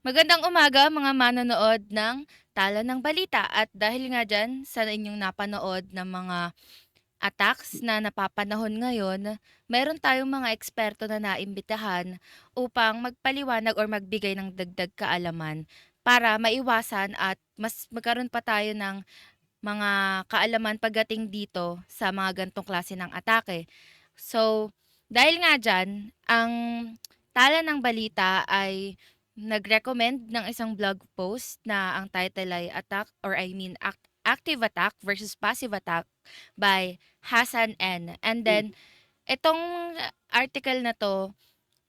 Magandang umaga mga manonood ng Tala ng Balita at dahil nga diyan sa inyong napanood na mga attacks na napapanahon ngayon, meron tayong mga eksperto na naimbitahan upang magpaliwanag or magbigay ng dagdag kaalaman para maiwasan at mas magkaroon pa tayo ng mga kaalaman pagdating dito sa mga gantong klase ng atake. So, dahil nga diyan, ang Tala ng Balita ay nag-recommend ng isang blog post na ang title ay Active Attack versus Passive Attack by Hassan N. And then, itong article na 'to,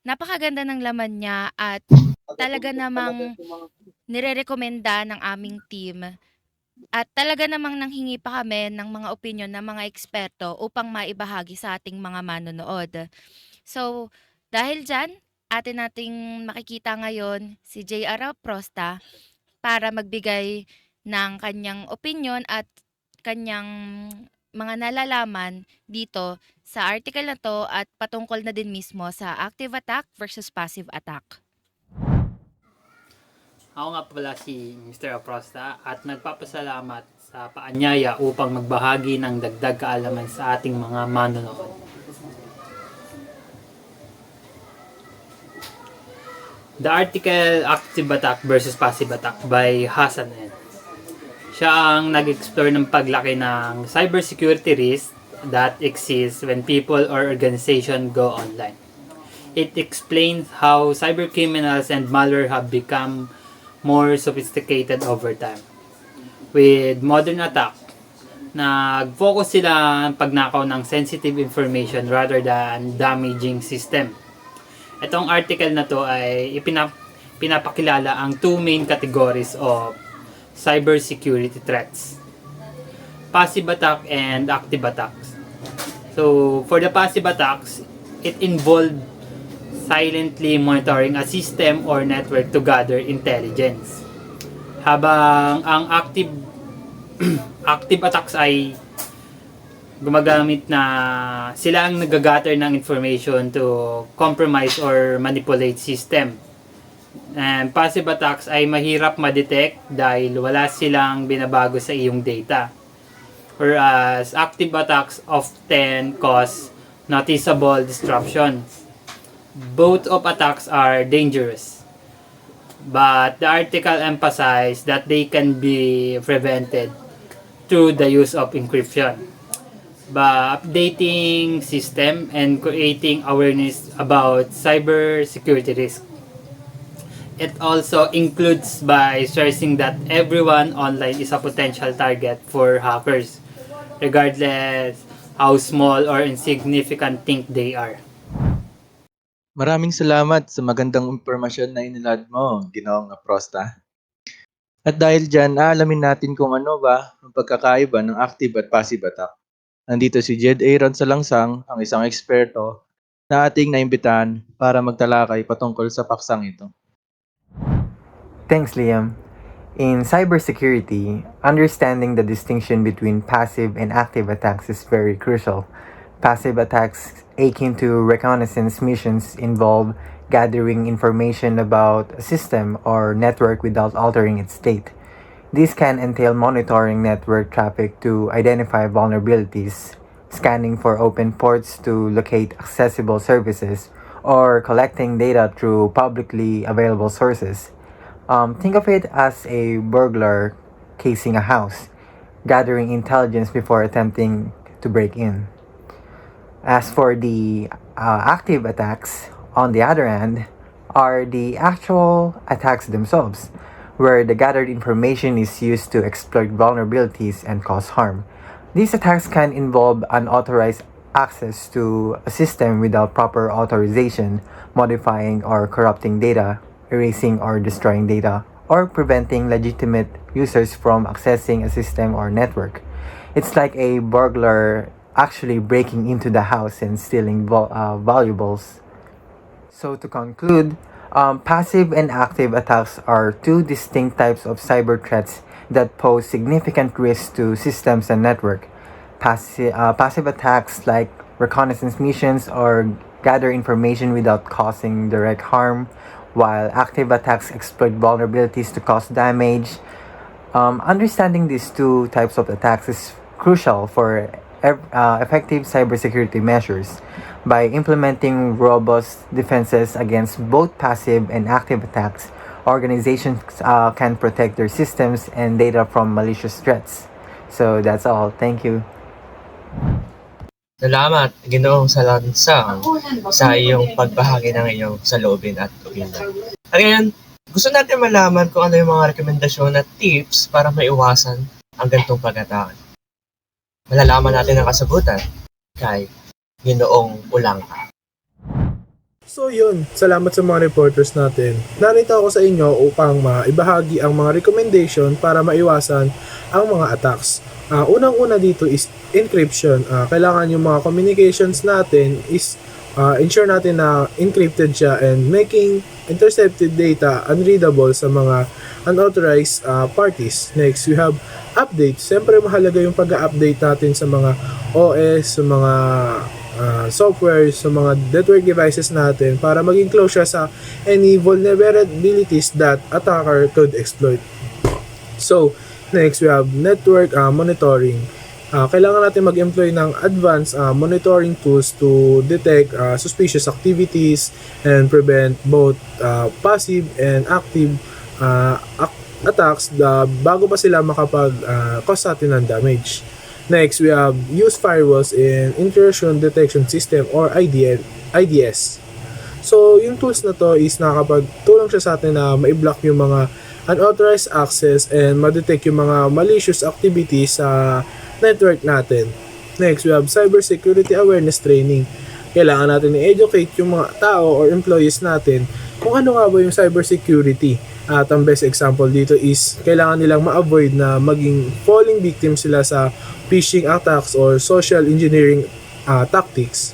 napakaganda ng laman niya at talaga namang nirerekomenda ng aming team at talaga namang nanghingi pa kami ng mga opinyon ng mga eksperto upang maibahagi sa ating mga manonood. So, dahil diyan, atin nating makikita ngayon si J.R. Prosta para magbigay ng kanyang opinyon at kanyang mga nalalaman dito sa article na 'to at patungkol na din mismo sa active attack versus passive attack. Ako nga pala si Mr. Aprosta at nagpapasalamat sa paanyaya upang magbahagi ng dagdag kaalaman sa ating mga manonood. The article Active Attack versus Passive Attack by Hassan N. Siya ang nag-explore ng paglaki ng cybersecurity risk that exists when people or organization go online. It explains how cybercriminals and malware have become more sophisticated over time. With modern attack, nag-focus sila ng pagnakaw ng sensitive information rather than damaging system. Itong article na to ay pinapakilala ang two main categories of cybersecurity threats. Passive attack and active attacks. So, for the passive attacks, it involved silently monitoring a system or network to gather intelligence. Habang ang active attacks ay gumagamit na sila ang nag-gather ng information to compromise or manipulate system. And passive attacks ay mahirap ma-detect dahil wala silang binabago sa iyong data. Whereas active attacks often cause noticeable disruptions. Both of attacks are dangerous, but the article emphasized that they can be prevented through the use of encryption, by updating system and creating awareness about cyber security risk. It also includes by stressing that everyone online is a potential target for hackers, regardless how small or insignificant think they are. Maraming salamat sa magandang impormasyon na inilad mo, Ginoong Aprosta. At dahil dyan, aalamin natin kung ano ba ang pagkakaiba ng active at passive attack. Nandito si Jed Aaron Salangsang, ang isang eksperto na ating naimbitahan para magtalakay patungkol sa paksang ito. Thanks, Liam. In cybersecurity, understanding the distinction between passive and active attacks is very crucial. Passive attacks akin to reconnaissance missions involve gathering information about a system or network without altering its state. This can entail monitoring network traffic to identify vulnerabilities, scanning for open ports to locate accessible services, or collecting data through publicly available sources. Think of it as a burglar casing a house, gathering intelligence before attempting to break in. As for the active attacks, on the other hand, are the actual attacks themselves, where the gathered information is used to exploit vulnerabilities and cause harm. These attacks can involve unauthorized access to a system without proper authorization, modifying or corrupting data, erasing or destroying data, or preventing legitimate users from accessing a system or network. It's like a burglar actually breaking into the house and stealing valuables. So to conclude, passive and active attacks are two distinct types of cyber threats that pose significant risks to systems and network. Passive attacks like reconnaissance missions or gather information without causing direct harm, while active attacks exploit vulnerabilities to cause damage. Understanding these two types of attacks is crucial for effective cybersecurity measures. By implementing robust defenses against both passive and active attacks, organizations can protect their systems and data from malicious threats. So that's all. Thank you. Salamat, Ginoong Salansang, sa iyong pagbahagi ng iyong saloobin at opinion. At ngayon, gusto natin malaman kung ano yung mga rekomendasyon at tips para maiwasan ang ganitong pag-atake. Malalaman natin ang kasagutan kay Ginoong Ulangka. So yun, salamat sa mga reporters natin. Narito ako sa inyo upang maibahagi ang mga recommendation para maiwasan ang mga attacks. Unang-una dito is encryption. Kailangan yung mga communications natin is ensure natin na encrypted siya and making intercepted data unreadable sa mga unauthorized parties. Next, we have updates. Siyempre mahalaga yung pag-update natin sa mga OS, sa mga software, sa mga network devices natin para maging close siya sa any vulnerabilities that attacker could exploit. So, next we have network monitoring. Kailangan natin mag-employ ng advanced monitoring tools to detect suspicious activities and prevent both passive and active attacks bago pa sila makapag-cause sa atin ng damage. Next, we have use firewalls in intrusion detection system or IDS. So, yung tools na to is nakakapagtulong siya sa atin na ma-block yung mga unauthorized access and ma-detect yung mga malicious activities sa network natin. Next, we have cybersecurity awareness training. Kailangan natin i-educate yung mga tao or employees natin kung ano nga ba yung cybersecurity. At ang best example dito is kailangan nilang ma-avoid na maging falling victim sila sa phishing attacks or social engineering tactics.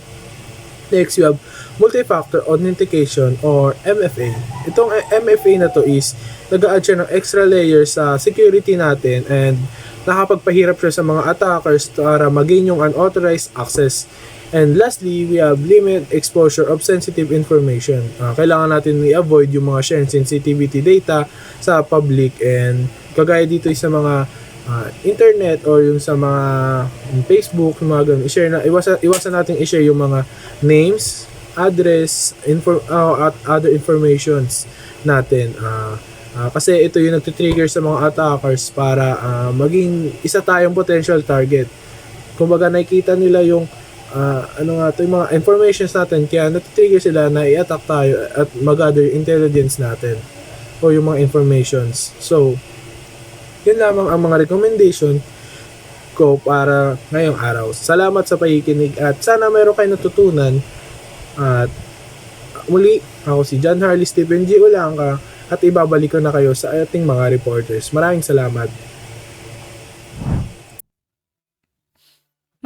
Next, you have multi-factor authentication or MFA. Itong MFA na to is nag-a-add siya ng extra layers sa security natin and nakapagpahirap siya sa mga attackers para mag-gain yung unauthorized access. And lastly, we have limit exposure of sensitive information. Kailangan natin i-avoid yung mga shared sensitivity data sa public and kagaya dito sa mga internet or yung sa mga Facebook, mga ganun, i-share na, iwasan natin i-share yung mga names, address, at other informations natin. Kasi ito yung nagtitrigger sa mga attackers para maging isa tayong potential target. Kumbaga nakikita nila yung yung mga informations natin kaya natitrigger sila na i-attack tayo at mag-gather intelligence natin o yung mga informations. So, yun lamang ang mga recommendation ko para ngayong araw. Salamat sa pakikinig at sana mayroon kayo natutunan. At muli, ako si John Harley Stephen G. Ulangka at ibabalik ko na kayo sa ating mga reporters. Maraming salamat.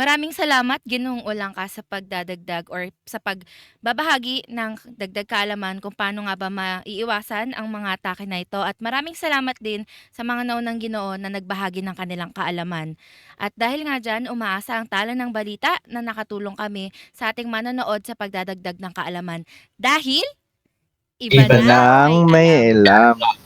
Maraming salamat, Ginoong Ulangka, sa pagdadagdag or sa pagbabahagi ng dagdag kaalaman kung paano nga ba maiiwasan ang mga atake na ito. At maraming salamat din sa mga naunang Ginoo na nagbahagi ng kanilang kaalaman. At dahil nga dyan, umaasa ang tala ng balita na nakatulong kami sa ating manonood sa pagdadagdag ng kaalaman. Dahil, iba Iba na Nang may alam. alam.